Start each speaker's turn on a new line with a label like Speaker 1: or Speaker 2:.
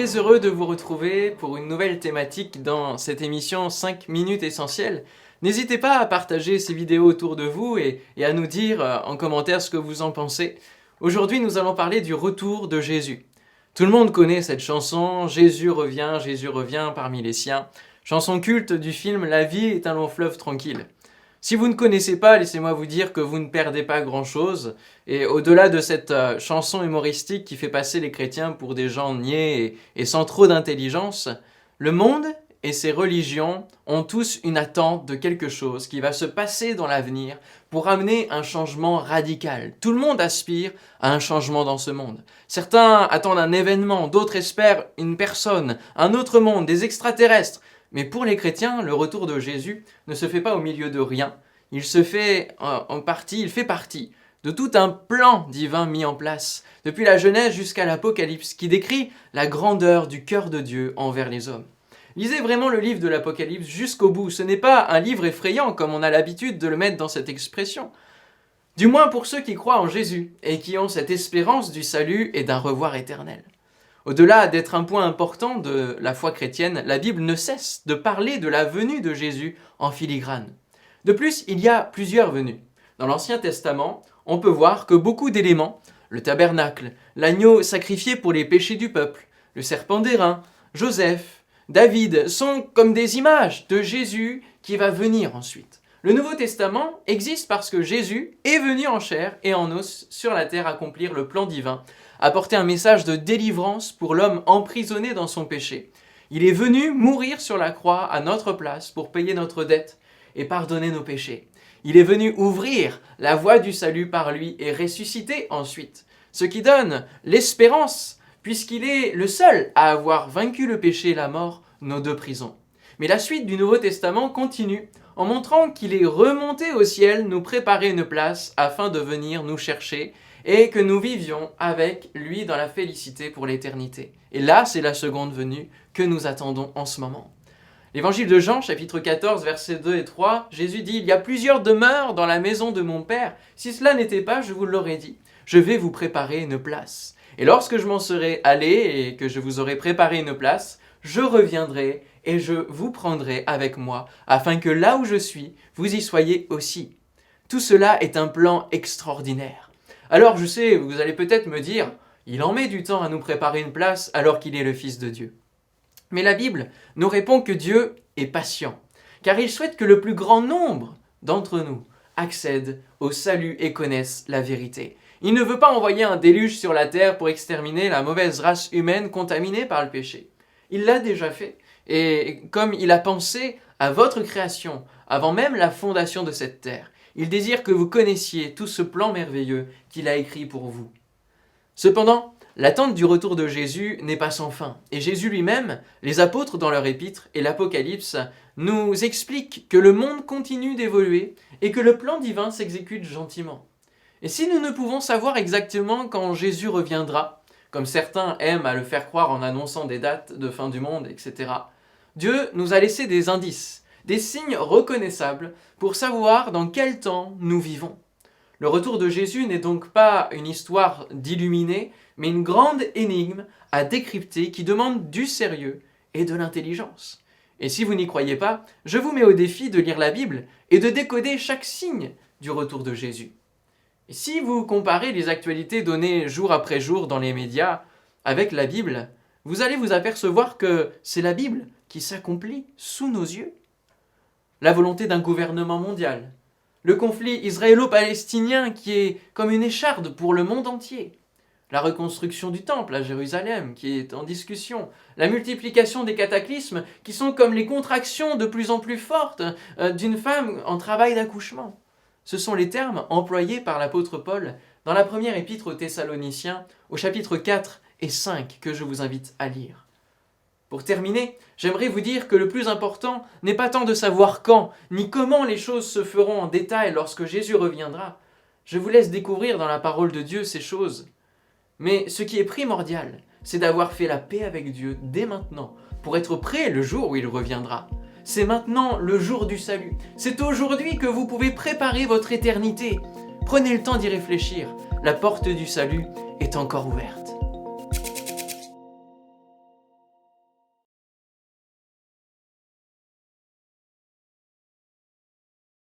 Speaker 1: très heureux de vous retrouver pour une nouvelle thématique dans cette émission 5 minutes essentielles. N'hésitez pas à partager ces vidéos autour de vous et à nous dire en commentaire ce que vous en pensez. Aujourd'hui, nous allons parler du retour de Jésus. Tout le monde connaît cette chanson « Jésus revient parmi les siens », chanson culte du film « La vie est un long fleuve tranquille ». Si vous ne connaissez pas, laissez-moi vous dire que vous ne perdez pas grand-chose. Et au-delà de cette chanson humoristique qui fait passer les chrétiens pour des gens niais et sans trop d'intelligence, le monde et ses religions ont tous une attente de quelque chose qui va se passer dans l'avenir pour amener un changement radical. Tout le monde aspire à un changement dans ce monde. Certains attendent un événement, d'autres espèrent une personne, un autre monde, des extraterrestres. Mais pour les chrétiens, le retour de Jésus ne se fait pas au milieu de rien. Il fait partie de tout un plan divin mis en place, depuis la Genèse jusqu'à l'Apocalypse, qui décrit la grandeur du cœur de Dieu envers les hommes. Lisez vraiment le livre de l'Apocalypse jusqu'au bout. Ce n'est pas un livre effrayant comme on a l'habitude de le mettre dans cette expression. Du moins pour ceux qui croient en Jésus et qui ont cette espérance du salut et d'un revoir éternel. Au-delà d'être un point important de la foi chrétienne, la Bible ne cesse de parler de la venue de Jésus en filigrane. De plus, il y a plusieurs venues. Dans l'Ancien Testament, on peut voir que beaucoup d'éléments, le tabernacle, l'agneau sacrifié pour les péchés du peuple, le serpent d'airain, Joseph, David, sont comme des images de Jésus qui va venir ensuite. Le Nouveau Testament existe parce que Jésus est venu en chair et en os sur la terre accomplir le plan divin, apporter un message de délivrance pour l'homme emprisonné dans son péché. Il est venu mourir sur la croix à notre place pour payer notre dette et pardonner nos péchés. Il est venu ouvrir la voie du salut par lui et ressusciter ensuite, ce qui donne l'espérance puisqu'il est le seul à avoir vaincu le péché et la mort, nos deux prisons. Mais la suite du Nouveau Testament continue en montrant qu'il est remonté au ciel nous préparer une place afin de venir nous chercher et que nous vivions avec lui dans la félicité pour l'éternité. Et là, c'est la seconde venue que nous attendons en ce moment. L'évangile de Jean, chapitre 14, versets 2 et 3, Jésus dit « Il y a plusieurs demeures dans la maison de mon Père. Si cela n'était pas, je vous l'aurais dit. Je vais vous préparer une place. Et lorsque je m'en serai allé et que je vous aurai préparé une place, je reviendrai et je vous prendrai avec moi, afin que là où je suis, vous y soyez aussi. » Tout cela est un plan extraordinaire. Alors je sais, vous allez peut-être me dire, il en met du temps à nous préparer une place alors qu'il est le Fils de Dieu. Mais la Bible nous répond que Dieu est patient, car il souhaite que le plus grand nombre d'entre nous accèdent au salut et connaissent la vérité. Il ne veut pas envoyer un déluge sur la terre pour exterminer la mauvaise race humaine contaminée par le péché. Il l'a déjà fait, et comme il a pensé à votre création avant même la fondation de cette terre, il désire que vous connaissiez tout ce plan merveilleux qu'il a écrit pour vous. Cependant, l'attente du retour de Jésus n'est pas sans fin. Et Jésus lui-même, les apôtres dans leur épître et l'Apocalypse nous expliquent que le monde continue d'évoluer et que le plan divin s'exécute gentiment. Et si nous ne pouvons savoir exactement quand Jésus reviendra, comme certains aiment à le faire croire en annonçant des dates de fin du monde, etc., Dieu nous a laissé des indices, des signes reconnaissables pour savoir dans quel temps nous vivons. Le retour de Jésus n'est donc pas une histoire d'illuminés, mais une grande énigme à décrypter qui demande du sérieux et de l'intelligence. Et si vous n'y croyez pas, je vous mets au défi de lire la Bible et de décoder chaque signe du retour de Jésus. Et si vous comparez les actualités données jour après jour dans les médias avec la Bible, vous allez vous apercevoir que c'est la Bible qui s'accomplit sous nos yeux. La volonté d'un gouvernement mondial, le conflit israélo-palestinien qui est comme une écharde pour le monde entier, la reconstruction du temple à Jérusalem qui est en discussion, la multiplication des cataclysmes qui sont comme les contractions de plus en plus fortes d'une femme en travail d'accouchement. Ce sont les termes employés par l'apôtre Paul dans la première épître aux Thessaloniciens au chapitre 4 et 5 que je vous invite à lire. Pour terminer, j'aimerais vous dire que le plus important n'est pas tant de savoir quand, ni comment les choses se feront en détail lorsque Jésus reviendra. Je vous laisse découvrir dans la parole de Dieu ces choses. Mais ce qui est primordial, c'est d'avoir fait la paix avec Dieu dès maintenant, pour être prêt le jour où il reviendra. C'est maintenant le jour du salut. C'est aujourd'hui que vous pouvez préparer votre éternité. Prenez le temps d'y réfléchir. La porte du salut est encore ouverte.